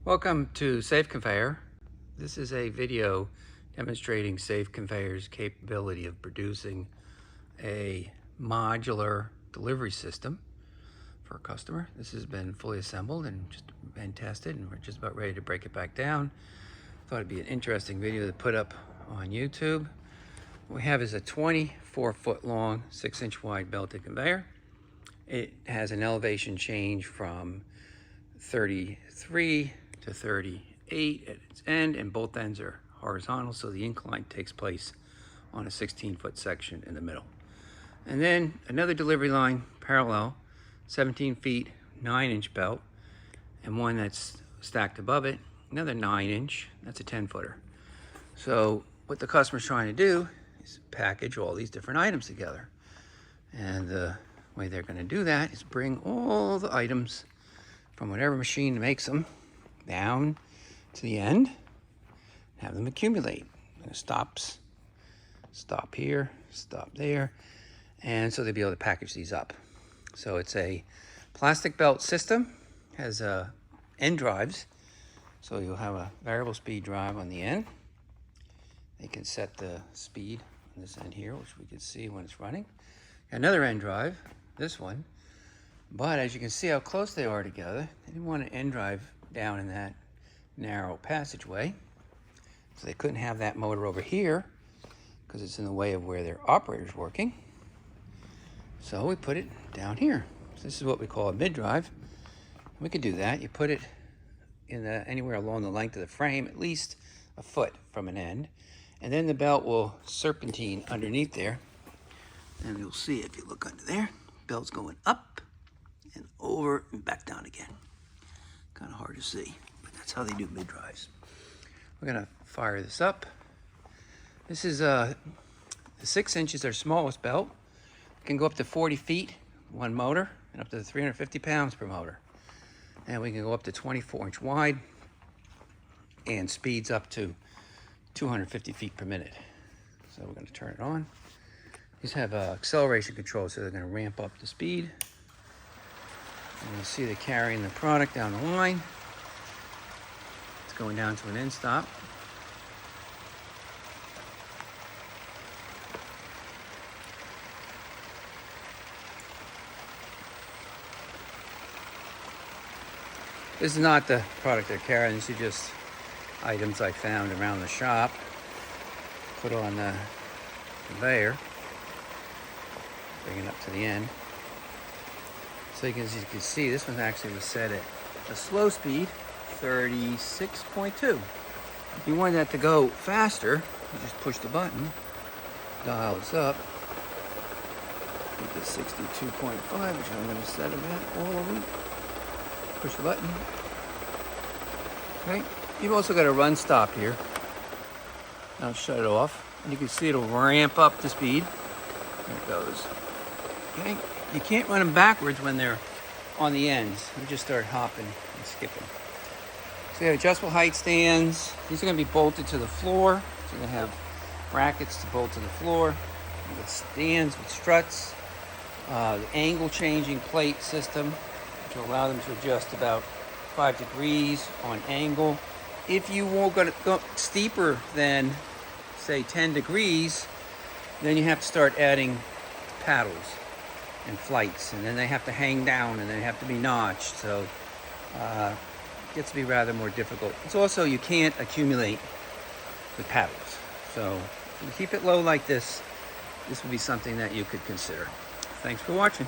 Welcome to Safe Conveyor. This is a video demonstrating Safe Conveyor's capability of producing a modular delivery system for a customer. This has been fully assembled and just been tested, and we're just about ready to break it back down. Thought it'd be an interesting video to put up on YouTube. What we have is a 24-foot long, 6-inch wide belted conveyor. It has an elevation change from 33 to 38 at its end, and both ends are horizontal, so the incline takes place on a 16-foot section in the middle. And then another delivery line parallel, 17 feet, 9-inch belt, and one that's stacked above it, another 9-inch, that's a 10-footer. So what the customer's trying to do is package all these different items together. And the way they're going to do that is bring all the items from whatever machine makes them down to the end, have them accumulate. Stop here, stop there, and so they'll be able to package these up. So it's a plastic belt system, has end drives, so you'll have a variable speed drive on the end. They can set the speed on this end here, which we can see when it's running. Another end drive, this one. But as you can see how close they are together, they didn't want an end drive down in that narrow passageway. So they couldn't have that motor over here because it's in the way of where their operator's working. So we put it down here. So this is what we call a mid-drive. We could do that. You put it in anywhere along the length of the frame, at least a foot from an end. And then the belt will serpentine underneath there. And you'll see if you look under there, belt's going up and over and back down again. Kind of hard to see, but that's how they do mid-drives. We're gonna fire this up. This is the 6 inches, their smallest belt. It can go up to 40 feet, one motor, and up to 350 pounds per motor. And we can go up to 24-inch wide and speeds up to 250 feet per minute. So we're gonna turn it on. These have acceleration control, so they're gonna ramp up the speed. And you'll see they're carrying the product down the line. It's going down to an end stop. This is not the product they're carrying. These are just items I found around the shop. Put on the conveyor. Bring it up to the end. So as you can see, this one actually was set at a slow speed, 36.2. If you want that to go faster, you just push the button, dial this up, get to 62.5, which I'm going to set it at all over. Push the button. Okay. You've also got a run stop here. I'll shut it off. And you can see it'll ramp up the speed. There it goes. Okay. You can't run them backwards when they're on the ends. You just start hopping and skipping. So you have adjustable height stands. These are going to be bolted to the floor. So you're going to have brackets to bolt to the floor. With stands with struts. The angle changing plate system, which will allow them to adjust about 5 degrees on angle. If you were going to go steeper than, say, 10 degrees, then you have to start adding paddles and flights, and then they have to hang down and they have to be notched, so it gets to be rather more difficult. It's also, you can't accumulate with paddles, so if you keep it low like this, this would be something that you could consider. Thanks for watching.